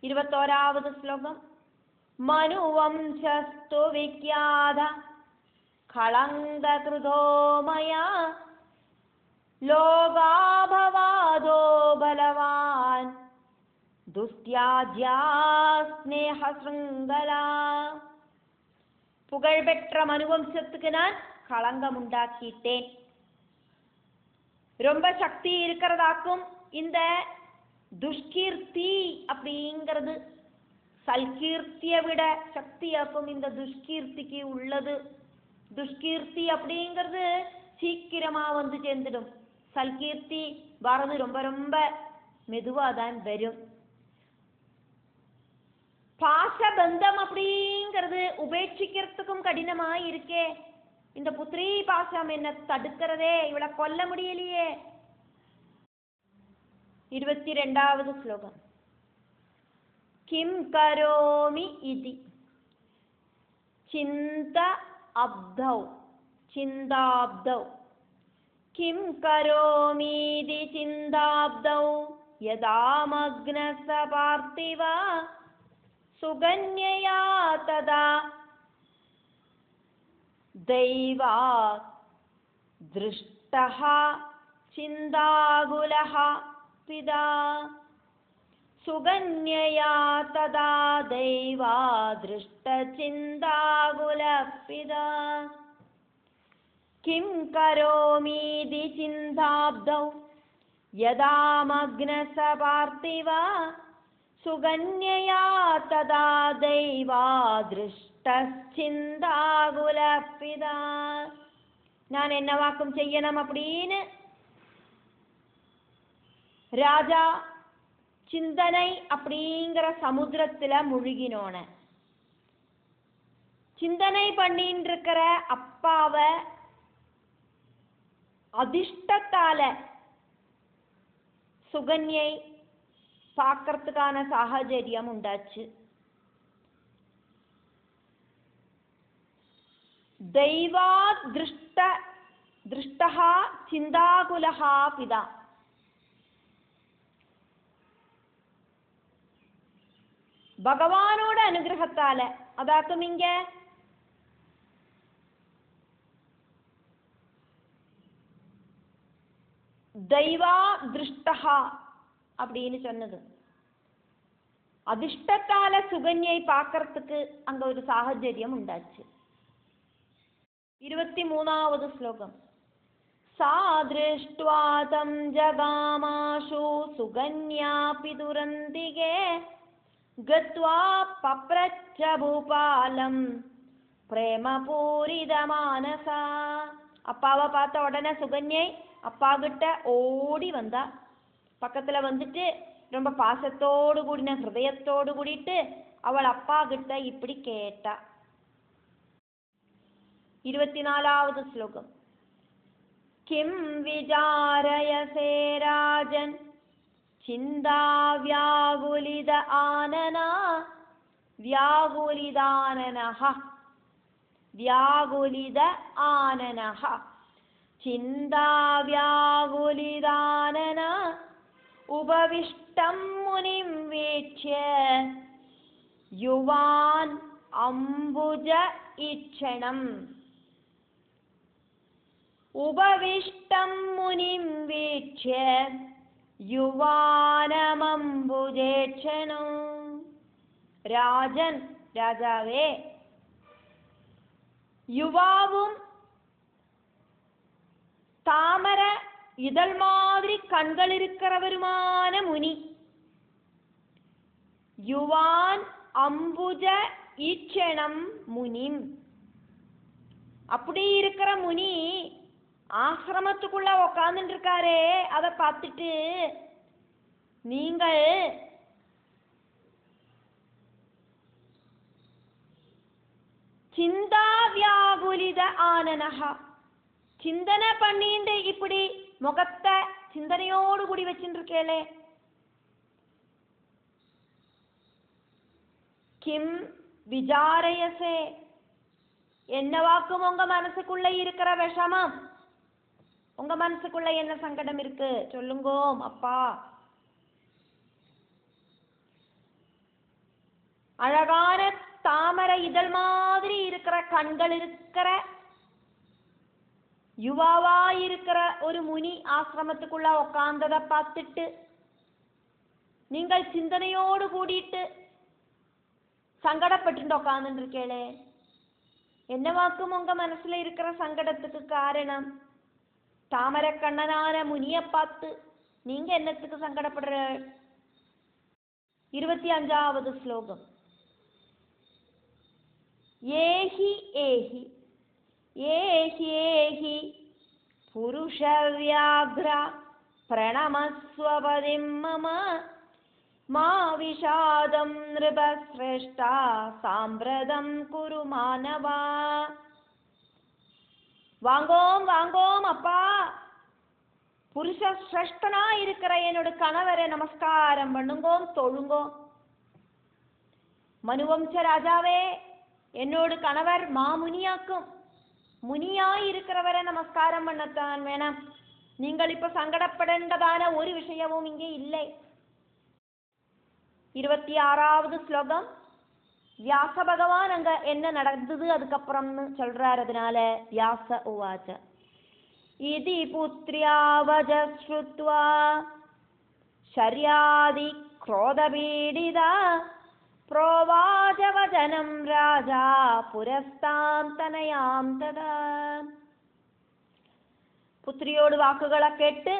21வது ஸ்லோகம். மனுவம்சஸ்து விக்யாத களங்க கிருதோ மயா லோகாபவாதோ பலவான் துஸ்தியாஜ்யா ஸ்நேஹ ஸ்ருங்கலா. புகழ்பெற்ற மனுவம்சத்துக்கு நான் களங்கம் உண்டாக்கிட்டேன். ரொம்ப சக்தி இருக்கிறதாக்கும் இந்த துஷ்கீர்த்தி அப்படிங்கிறது சல்கீர்த்தியை விட சக்தியாக்கும் இந்த துஷ்கீர்த்திக்கு உள்ளது. துஷ்கீர்த்தி அப்படிங்கிறது சீக்கிரமா வந்து சேர்ந்துடும். சல்கீர்த்தி வரது ரொம்ப ரொம்ப மெதுவா தான் வரும். பாசபந்தம் அப்படிங்கிறது உபேட்சிக்கிறதுக்கும் கடினமா இருக்கே. இந்த புத்திரி பாசம் என்ன தடுக்கிறதே, இவளை கொல்ல முடியலையே. 22வது ஸ்லோகம். கிம் கரோமி இதி சிந்த அப்தௌ சிந்தாப்தௌ கிம் கரோமீதி சிந்தாப்தௌ யதா மக்னஸ பார்த்திவா சுகன்யயா ததா दैवात् दृष्टः चिन्ताकुलः पिता सुगन्यया तदा दैवात् दृष्टचिन्ताकुलः पिता किं करोमीति चिन्ताब्धौ यदा मग्नस पार्थिवा सुगन्यया तदा दैवात् சிந்தாகுலப்பிதா. நான் என்னவாக்கும் செய்யணும் அப்படின்னு ராஜா சிந்தனை அப்படிங்கிற சமுத்திரத்துல முழுகினோன சிந்தனை பண்ணிட்டு இருக்கிற அப்பாவை அதிர்ஷ்டத்தால சுகன்யை பார்க்கறதுக்கான சாகச்சரியம் உண்டாச்சு. दैवात् दृष्टः चिन्ताकुलः पिता. பகவானோட அனுகிரகத்தால அதாக்கும் இங்க दैवा दृष्टः அப்படின்னு சொன்னது. அதிர்ஷ்டத்தால சுகன்யை பார்க்கறதுக்கு அங்க ஒரு சாகச்சரியம் உண்டாச்சு. 23வது ஸ்லோகம். சா திருஷ்ட்வா தம் ஜகாமாஷு சுகன்யாபி துரந்திகே கத்வா பப்ரச்ச பூபாலம் பிரேமபூரித மானசா. அப்பாவை பார்த்த உடனே சுகன்யை அப்பா கிட்ட ஓடி வந்தா. பக்கத்துல வந்துட்டு ரொம்ப பாசத்தோடு கூடின ஹிருதயத்தோடு கூடிட்டு அவள் அப்பா கிட்ட இப்படி கேட்டா. 24வது ஸ்லோகம். கிம் விசாரயசே ராஜன் சிந்தா வியாகுலித ஆனனா வியாகுலிதானனஹ வியாகுலித ஆனனஹ சிந்தா வியாகுலிதானன உபவிஷ்டம் முனிம் வீட்ச்ய யுவான் அம்புஜ ஈட்சணம். उपविष्टं मुनिं वीक्ष्य युवानमम्बुजेक्षणं. ராஜன் ராஜாவே, யுவாவும் தாமர இதழ் மாதிரி கண்கள் இருக்கிறவருமான முனி. யுவான் அம்புஜ ஈட்சணம் முனிம். அப்படி இருக்கிற முனி ஆசிரமத்துக்குள்ள உக்காந்துட்டு இருக்காரே, அதை பார்த்துட்டு நீங்கள் சிந்தா வியாகுலித ஆனனஹா சிந்தனை பண்ணிட்டு இப்படி முகத்தை சிந்தனையோடு கூடி வச்சுட்டு இருக்கேளே. கிம் விசாரயசே, என்னவாக்கும் உங்க மனசுக்குள்ள இருக்கிற விஷமம்? உங்க மனசுக்குள்ள என்ன சங்கடம் இருக்கு சொல்லுங்கோ அப்பா. அழகான தாமரை இதழ் மாதிரி இருக்கிற கண்கள் இருக்கிற யுவாவா இருக்கிற ஒரு முனி ஆசிரமத்துக்குள்ள உட்கார்ந்ததை பார்த்துட்டு நீங்கள் சிந்தனையோடு கூடிட்டு சங்கடப்பட்டு உட்கார்ந்துட்டு இருக்கேளே, என்னவாக்கும் உங்க மனசுல இருக்கிற சங்கடத்துக்கு காரணம்? தாமரை கண்ணனான முனிய பார்த்து நீங்க என்னத்துக்கு சங்கடப்படுற? 25வது ஸ்லோகம். ஏஹி ஏஹி ஏஹி ஏஹி புருஷ வியாக்ரா பிரணமஸ்வபதிம் மம மா விஷாதம் நிருபஸ்ரேஷ்டா சாம்பிரதம் குரு மானவா. வாங்கோம் வாங்கோம் அப்பா, புருஷ சிரேஷ்டனா இருக்கிற என்னோட கணவரை நமஸ்காரம் பண்ணுங்கோம், தொழுங்கோம். மனுவம்ச ராஜாவே, என்னோட கணவர் மாமுனியாக்கும், முனியாய் இருக்கிறவரை நமஸ்காரம் பண்ணத்தான் வேணாம். நீங்கள் இப்ப சங்கடப்படேண்டதான ஒரு விஷயமும் இங்கே இல்லை. 26வது ஸ்லோகம். வியாச பகவான் அங்க என்ன நடந்தது அதுக்கப்புறம்னு சொல்றாரு. அதனால வியாச உவாச்ச இதி புத்ர்யா வஜஸ்ருத்வா ஷர்யாதி க்ரோதபீடிதா ப்ரோவாச வஜனம் ராஜா புரஸ்தாம் தனயாம் ததா. புத்திரியோடு வாக்குகளை கேட்டு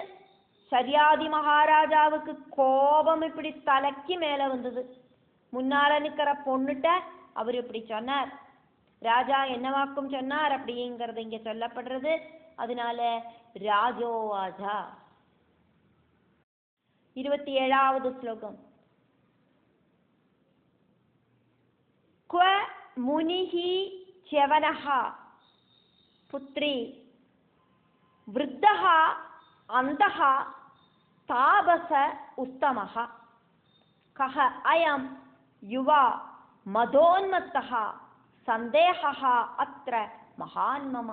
ஷர்யாதி மகாராஜாவுக்கு கோபம் இப்படி தலைக்கு மேல வந்தது. முன்னால நிக்கிற பொண்ணுட்ட அவர் இப்படி சொன்னார். ராஜா என்ன வாக்கும் சொன்னார் அப்படிங்கிறது இங்க சொல்லப்படுறது. அதனால ராஜோவாஜா. 27வது ஸ்லோகம். क्व मुनिहि च्यवनः पुत्री वृद्धः अन्तः तापस उत्तमः कः अयं युवा मदोन्मत्तः सन्देहः अत्र महान् मम.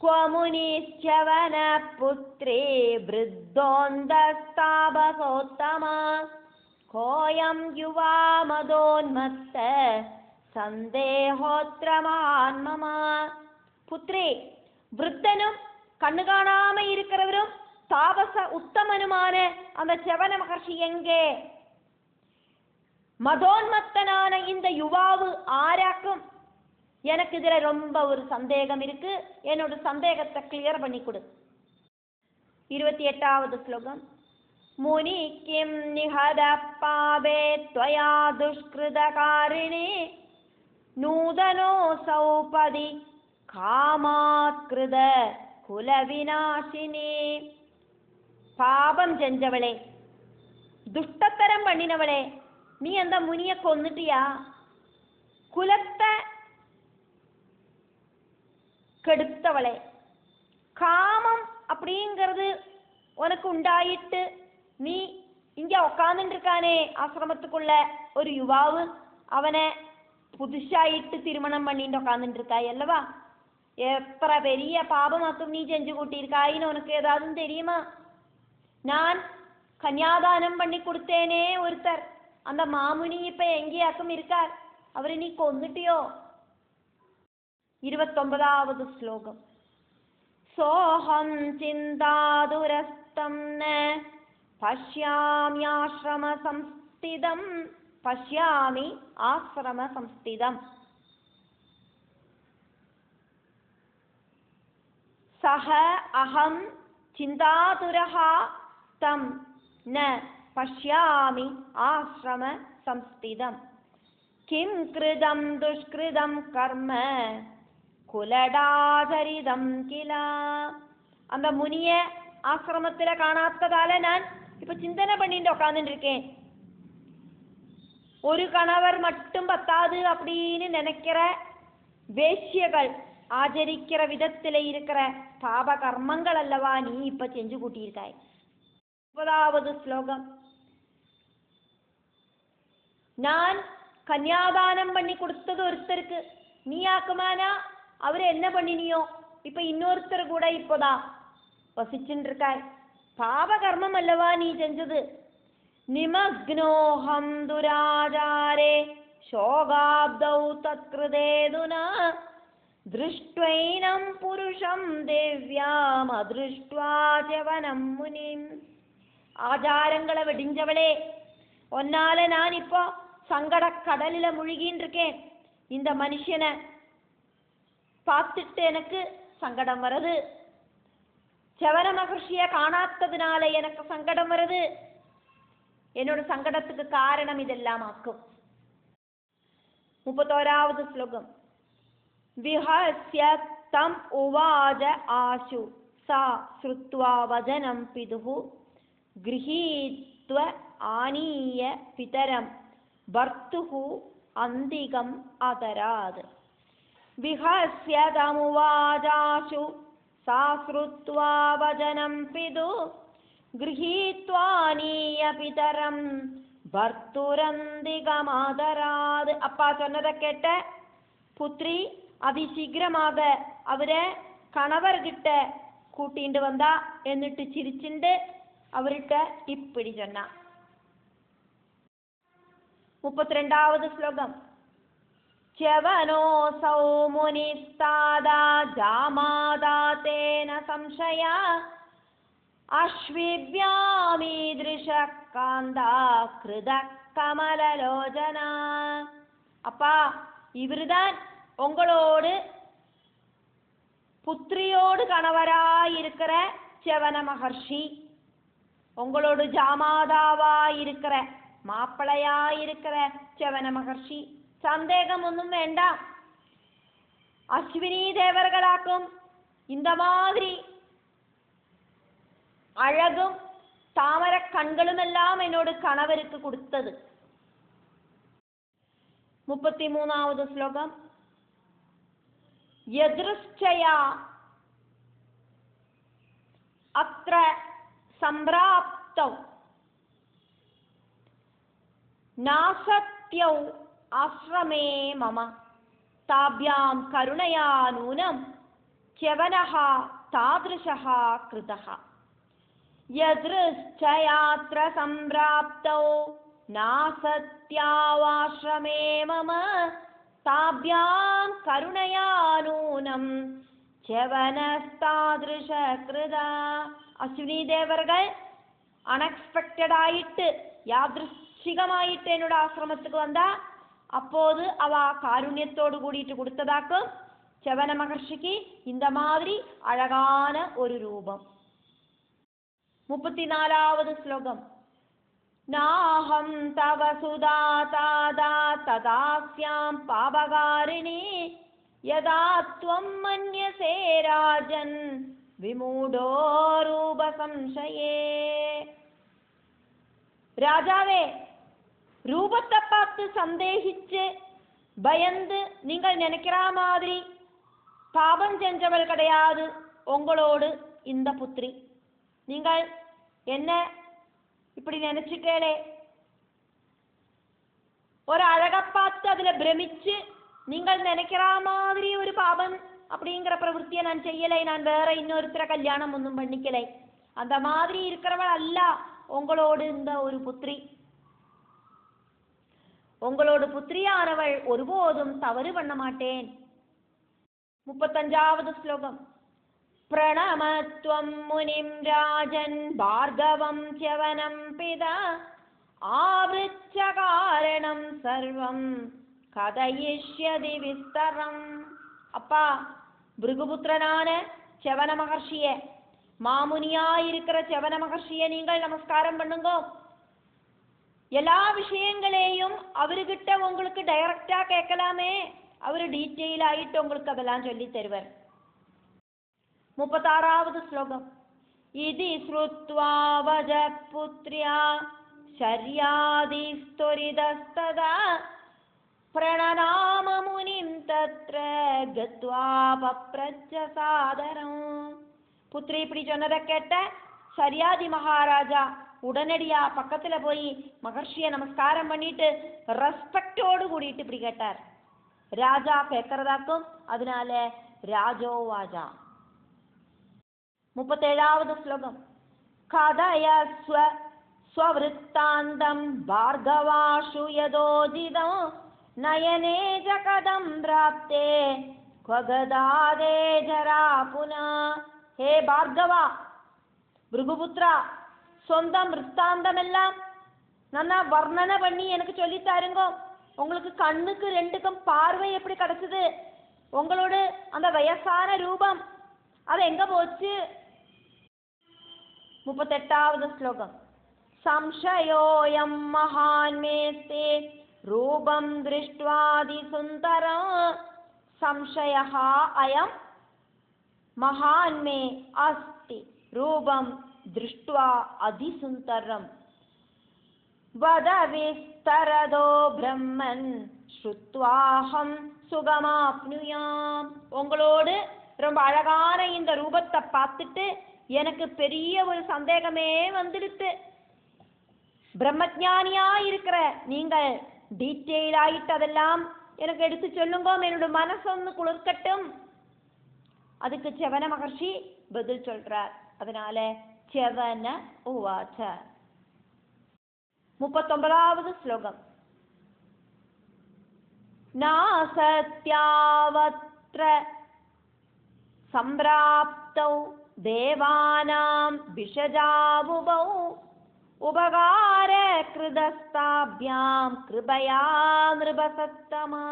क्व मुनिश्च्यवनपुत्री वृद्धोऽन्तस्तापसोत्तमा कोऽयं युवा मदोन्मत्त सन्देहोऽत्र महान् मम. புத்ரே, விருத்தனும் கண்ணு காணாம இருக்கிறவரும் தாபச உத்தமனுமான அந்த செவன மகர்ஷி எங்கே? மதோன்மத்தனான இந்த யுவாவு ஆராக்கும்? எனக்கு இதுல ரொம்ப ஒரு சந்தேகம் இருக்கு, என்னோட சந்தேகத்தை கிளியர் பண்ணி கொடு. 28வது ஸ்லோகம். முனி கிம் நிஹத பாபே த்வயா துஷ்கிருதகாரிணி நூதனோ சௌபதி காமாத்கிருத குலவிநாசினி. பாபம் செஞ்சவளே, துஷ்டத்தரம் பண்ணினவளே, நீ அந்த முனிய கொன்னுட்டியா? குலத்தை கெடுத்தவளே, காமம் அப்படிங்கிறது உனக்கு உண்டாயிட்டு நீ இங்க உட்கார்ந்துட்டு இருக்கானே ஆசிரமத்துக்குள்ள ஒரு யுவாவு, அவனை புதுசாயிட்டு திருமணம் பண்ணிட்டு உட்கார்ந்துட்டு இருக்காய் அல்லவா? எத்தனை பெரிய பாபமாக்கும் நீ செஞ்சு கூட்டியிருக்காயின்னு உனக்கு ஏதாவது தெரியுமா? நான் கன்யாதானம் பண்ணி கொடுத்தேனே ஒருத்தர், அந்த மாமுனி இப்ப எங்கேயாக்கும் இருக்கார், அவரை நீ கொன்னுட்டியோ? 29வது ஸ்லோகம். சோஹம் சிந்தாதுரஸ்தம் ந பஷ்யாமி ஆஸ்ரம சம்ஸ்திதம் பஷ்யாமி ஆஸ்ரம சம்ஸ்திதம். சஹ அஹம் சிந்தாதுரஹ தம் ந பஷ்யாமி ஆஸ்ரம சம்ஸ்திதம் கிம் கிருதம் துஷ்கிருதம் கர்ம குலடாதரிதம் கிலா. அந்த முனிய ஆசிரமத்துல காணாததால நான் இப்ப சிந்தனை பண்ணிட்டு உட்கார்ந்துட்டு இருக்கேன். ஒரு கணவர் மட்டும் பத்தாது அப்படின்னு நினைக்கிற வேஷ்யகள் ஆச்சரிக்கிற விதத்துல இருக்கிற பாப கர்மங்கள் அல்லவா நீ இப்ப செஞ்சு கூட்டியிருக்காய். 30வது ஸ்லோகம். நான் கன்யாதானம் பண்ணி கொடுத்தது ஒருத்தருக்கு, நீ ஆக்குமானா அவரு என்ன பண்ணினியோ இப்ப இன்னொருத்தர் கூட இப்போதான் வசிச்சுட்டு இருக்காய். பாப கர்மம் அல்லவா நீ செஞ்சது. നിമഗ്നോഹം ദുരാചാരേ ശോകാബ്ദൗ തത്കൃതേതുന ദൃഷ്ട്വൈനം പുരുഷം ദേവ്യാമദൃഷ്ട്വാ ചവനം മുനിം. ആചാരങ്ങളെ വെടിഞ്ചവളെ, ഒന്നാല ഞാനിപ്പോ സങ്കടക്കടലിல முழுகின்னு இருக்கேன். இந்த மனுஷனை பார்த்துட்டு எனக்கு சங்கடம் வருது. சவன மகர்ஷியை காணாததுனால எனக்கு சங்கடம் வருது. என்னோட சங்கடத்துக்கு காரணம் இதெல்லாம் ஆக்கும். 31வது ஸ்லோகம். விஹஸ்ய தம் உவாஜ ஆசு சா ஸ்ருத்வா வஜனம் பிதுஹு கிரஹீத்வ ஆனீய பிதரம் பர்த்துஹு அந்திகம் அதராத். விஹஸ்ய தம் உவாஜ ஆசு சா ஸ்ருத்வா வஜனம் பிதுஹு ഗൃഹീത്വാനീയ പിതരം ഭർത്തുരന്തികമാതരാത്. அப்பா சொன்னதை கேட்ட புத்ரி அதிசீக்கிரமாக அவரை கணவர்கிட்ட கூட்டிண்டு வந்தா. എന്നിട്ട് ചിരിച്ചിണ്ട് അവരുടെ ഇപ്പിടി ചൊന്ന. 32வது ശ്ലോകം. ച്യവനോസൗ മുനിസ്താദാ ജാമാദാതേന സംശയ അശ്വിഭ്യാമീദൃശ കാന്താ കൃത കമലലോചന. அப்பா, இவருதான் உங்களோடு புத்திரியோடு கணவராயிருக்கிற செவன மகர்ஷி, உங்களோடு ஜாமாதாவாயிருக்கிற மாப்பிளையாயிருக்கிற செவன மகர்ஷி. சந்தேகம் ஒன்றும் வேண்டாம். அஸ்வினி தேவர்களாக்கும் இந்த மாதிரி அழகும் தாமர கண்களும் எல்லாம் என்னோட கணவருக்கு கொடுத்தது. 33வது ஸ்லோகம். யத்ருஷ்சயா அத்ர சம்பிராப்தௌ நாசத்யௌ ஆஸ்ரமே மம தாப்யாம் கருணயா நூனம் ச்யவனஹ தாத்ருஷஹ கிருதஹ. യദൃശ്ചയാത്ര സംപ്രാപ്തൗ നാസത്യാവാശ്രമേ മമ താഭ്യാം കരുണയാനൂനം ച്യവനസ്താദൃശകൃത. അശ്വിനി ദേവർകൾ അൺഎക്സ്പെക്റ്റഡ് ആയിട്ട് യാദൃശ്ചികമായിട്ട് എന്നോട് ആശ്രമத்துக்கு வந்தா. அப்போது அவ காருண்யத்தோடு கூடிட்டு கொடுத்ததாக்கும் செவன மகர்ஷிக்கு இந்த மாதிரி அழகான ஒரு ரூபம். 34வது ஸ்லோகம். நாஹம் தவ சுதாதாதா ததாஸ்யாம் பாபகாரிணி யதா த்வம் மன்யசே ராஜன் விமூடோ ரூப சம்சயே. ராஜாவே, ரூபத்தை பார்த்து சந்தேகிச்சு பயந்து நீங்கள் நினைக்கிற மாதிரி பாபம் செஞ்சவள் கிடையாது உங்களோடு இந்த புத்திரி. நீங்கள் என்ன இப்படி நினைச்சுட்டே ஒரு அழகை பார்த்து அதுல பிரமிச்சு நீங்கள் நினைக்கிற மாதிரி ஒரு பாபம் அப்படிங்கிற பிரவൃத்தியை நான் செய்யலை. நான் வேற இன்னொருத்தர கல்யாணம் ஒன்றும் பண்ணிக்கலை. அந்த மாதிரி இருக்கிறவள் அல்ல உங்களோடு இந்த ஒரு புத்திரி. உங்களோட புத்திரியானவள் ஒருபோதும் தவறு பண்ண மாட்டேன். 35வது ஸ்லோகம். பிரணமத்வம் முனிம் ராஜன் பார்கவம் ச்யவனம் பிதா ஆவ்ருச்ச காரணம் சர்வம் கதயிஷ்யதி விஸ்தரம். அப்பா, பிருகுபுத்திரனான செவன மகர்ஷியே, மாமுனியாயிருக்கிற செவன மகர்ஷியை நீங்கள் நமஸ்காரம் பண்ணுங்க. எல்லா விஷயங்களையும் அவர்கிட்ட உங்களுக்கு டைரக்டா கேட்கலாமே. அவர் டீட்டெயில் ஆயிட்டு உங்களுக்கு அதெல்லாம் சொல்லி தருவார். 36வது ஸ்லோகம். இதி ஸ்ருத்வா வஜத் புத்ர்யா ஷர்யாதி ஸ்தோரிதஸ்ததா பிரணநாம முனிம் தத்ர கத்வா பப்ரச்ச சாதரம். புத்ரி இப்படி சொன்னதை கேட்ட ஷர்யாதி மகாராஜா உடனடியா பக்கத்துல போய் மகர்ஷிய நமஸ்காரம் பண்ணிட்டு ரெஸ்பெக்டோடு கூடிட்டு இப்படி கேட்டார். ராஜா கேட்கறதாக்கும், அதனால ராஜோவாஜா. 37வது ஸ்லோகம். கதயஸ்வ ஸ்வவிருத்தாந்தம் பார்கவாஷு யதோஜிதம் நயனே ஜகதம் பிராப்தே க்வகதாதே ஜரா புனா. ஹே பார்கவா, பிருகுபுத்ரா, சொந்தம் விற்த்தாந்தம் எல்லாம் நல்லா வர்ணனை பண்ணி எனக்கு சொல்லித்தாருங்கோ. உங்களுக்கு கண்ணுக்கு ரெண்டுக்கும் பார்வை எப்படி கிடைச்சது? உங்களோட அந்த வயசான ரூபம் அது எங்க போச்சு? 38வது ஸ்லோகம். சம்சயோயம் மகான் மேஸ்தே ரூபம் திருஷ்ட்வாதி சுந்தரம் சம்சயः அயம் மகான் மே அஸ்தி ரூபம் திருஷ்ட்வா அதிசுந்தரம் வத விஸ்தரதோ பிரம்மன் ஸ்ருத்வாஹம் சுகமாப்னுயாம். உங்களோடு ரொம்ப அழகான இந்த ரூபத்தை பார்த்துட்டு எனக்கு பெரிய ஒரு சந்தேகமே வந்துடுத்து. பிரம்மஜானியா இருக்கிற நீங்கள் டீட்டெயில் ஆயிட்டு அதெல்லாம் எனக்கு எடுத்து சொல்லுங்க, என்னோட மனசொன்னு குளிர்க்கட்டும். அதுக்கு செவன மகர்ஷி பதில் சொல்றார். அதனால செவன உவாச்ச. 39வது ஸ்லோகம். நாசத்யாவத்ர சம்பிராப்தௌ தேவானாம் விஷஜாவுபௌ உபகார கிருதஸ்தாப்யாம் கிருபயா நிருபசத்தமா.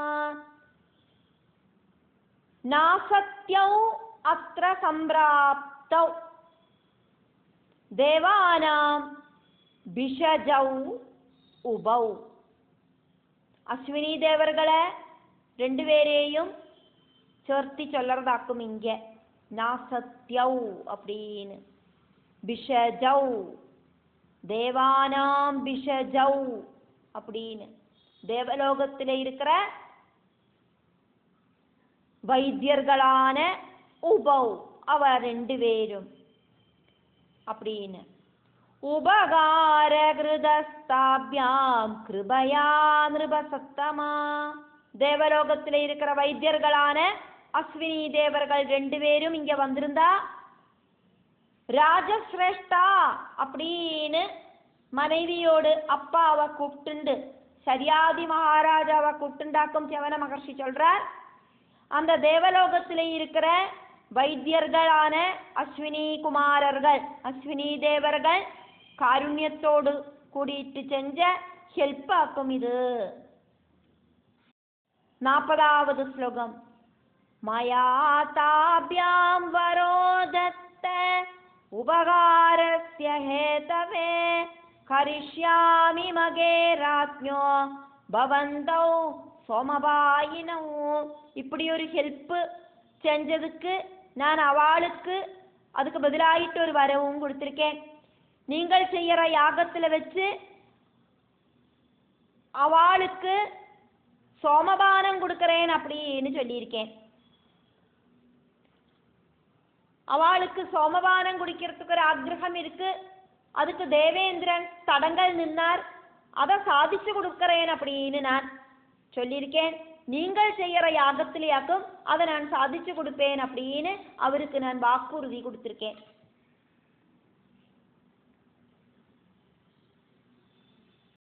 நாசத்யௌ அத்ர சம்பிராப்தௌ தேவானாம் விஷஜௌ உபௌ. அஸ்வினி தேவர்களை ரெண்டு பேரையும் சேர்த்தி சொல்லறதாக்கும் இங்க. நாசத்யௌ அப்படின்னு, விஷஜௌ தேவானாம் விஷஜௌ அப்படின்னு, தேவலோகத்தில் இருக்கிற வைத்தியர்களான உபௌ அவ ரெண்டு பேரும் அப்படின்னு. உபகார கிருதஸ்தாப்யாம் கிருபயா நிருபசத்தமா. தேவலோகத்தில் இருக்கிற வைத்தியர்களான அஸ்வினி தேவர்கள் ரெண்டு பேரும் இங்க வந்திருந்தா ராஜசிரேஷ்டா அப்படின்னு மனைவியோடு அப்பாவை கூப்பிட்டுண்டு சரியாதி மகாராஜாவை கூப்பிட்டுண்டாக்கும் செவன மகர்ஷி சொல்றார். அந்த தேவலோகத்திலே இருக்கிற வைத்தியர்களான அஸ்வினி குமாரர்கள், அஸ்வினி தேவர்கள் காருண்யத்தோடு கூடிட்டு செஞ்ச ஹெல்ப் ஆக்கும் இது. 40வது ஸ்லோகம். மயா தாப்யாம் வரோதத்த உபகாரஸ்ய ஹேதவே கரிஷ்யாமி மகே ராஜ்ஞோ பவந்தௌ சோமபாயினோ. இப்படி ஒரு ஹெல்ப் செஞ்சதுக்கு நான் அவளுக்கு அதுக்கு பதிலாயிட்டு ஒரு வரவும் கொடுத்திருக்கேன். நீங்கள் செய்யற யாகத்துல வச்சு அவளுக்கு சோமபானம் கொடுக்கிறேன் அப்படின்னு சொல்லியிருக்கேன். அவளுக்கு சோமபானம் குடிக்கிறதுக்கு ஒரு ஆக்ரகம் இருக்கு. அதுக்கு தேவேந்திரன் தடங்கள் நின்னார். அதை சாதிச்சு கொடுக்கிறேன் அப்படின்னு நான் சொல்லியிருக்கேன். நீங்கள் செய்யற யாகத்திலேயாக்கும் அதை நான் சாதிச்சு கொடுப்பேன் அப்படின்னு அவருக்கு நான் வாக்குறுதி கொடுத்திருக்கேன்.